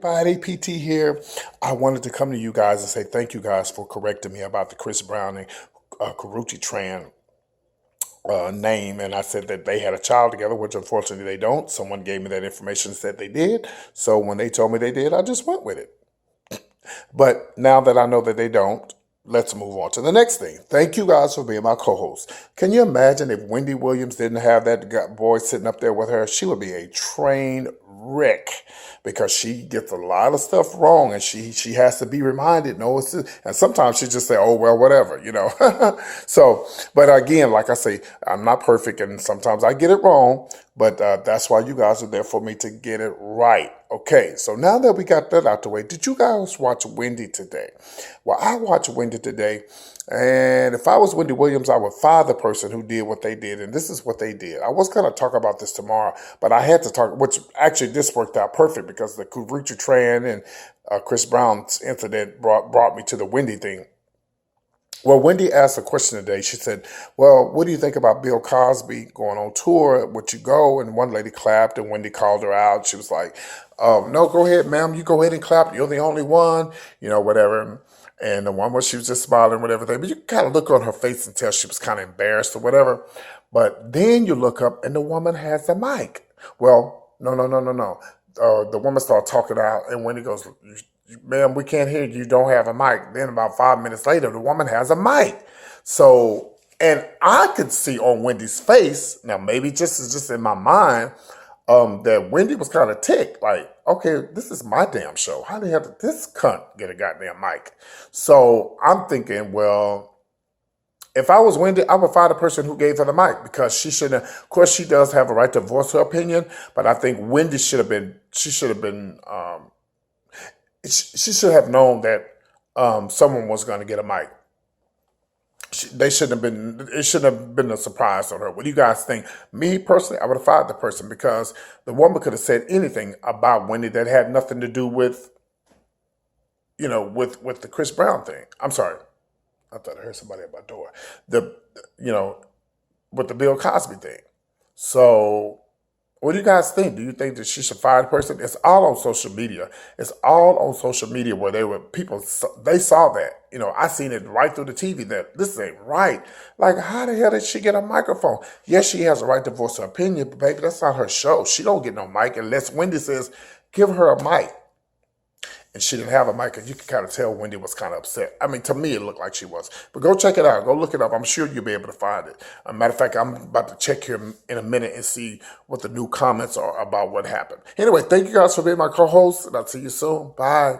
Everybody, PT here. I wanted to come to you guys and say thank you guys for correcting me about the Chris Brown and Karrueche Tran name. And I said that they had a child together, which unfortunately they don't. Someone gave me that information and said they did. So when they told me they did, I just went with it. But now that I know that they don't, let's move on to the next thing. Thank you guys for being my co-host. Can you imagine if Wendy Williams didn't have that boy sitting up there with her? She would be a train wreck because she gets a lot of stuff wrong, and she has to be reminded. No, and sometimes she just say, "Oh well, whatever," you know. So, but again, like I say, I'm not perfect, and sometimes I get it wrong. But that's why you guys are there for me to get it right. Okay, so now that we got that out the way, did you guys watch Wendy today? Well, I watched Wendy today, and if I was Wendy Williams, I would fire the person who did what they did, and this is what they did. I was going to talk about this tomorrow, but I had to talk, which actually this worked out perfect because the Karrueche Tran and Chris Brown's incident brought me to the Wendy thing. Well, Wendy asked a question today. She said, "Well, what do you think about Bill Cosby going on tour? Would you go?" And one lady clapped, and Wendy called her out. She was like, "No, go ahead, ma'am. You go ahead and clap. You're the only one, whatever." And the one was she was just smiling with everything, but you kind of look on her face and tell she was kind of embarrassed or whatever. But then you look up, and the woman has the mic. Well, no, no, no, no, no. The woman started talking out, and Wendy goes, "Ma'am, we can't hear you. You don't have a mic." Then about 5 minutes later, the woman has a mic. So, and I could see on Wendy's face, now maybe just in my mind, that Wendy was kind of ticked. Like, okay, this is my damn show. How the hell did this cunt get a goddamn mic? So I'm thinking, well, if I was Wendy, I would fire the person who gave her the mic because she shouldn't. Of course, she does have a right to voice her opinion, but I think Wendy should have been. She should have been. She should have known that someone was going to get a mic. They shouldn't have been. It shouldn't have been a surprise on her. What do you guys think? Me personally, I would have fired the person because the woman could have said anything about Wendy that had nothing to do with, with the Chris Brown thing. I'm sorry, I thought I heard somebody at my door. The, you know, with the Bill Cosby thing. So what do you guys think? Do you think that she should fire the person? It's all on social media. It's all on social media where they saw that. I seen it right through the TV that this ain't right. Like, how the hell did she get a microphone? Yes, she has a right to voice her opinion, but baby, that's not her show. She don't get no mic unless Wendy says, give her a mic. And she didn't have a mic, and you can kind of tell Wendy was kind of upset. I mean, to me, it looked like she was. But go check it out. Go look it up. I'm sure you'll be able to find it. As a matter of fact, I'm about to check here in a minute and see what the new comments are about what happened. Anyway, thank you guys for being my co-host, and I'll see you soon. Bye.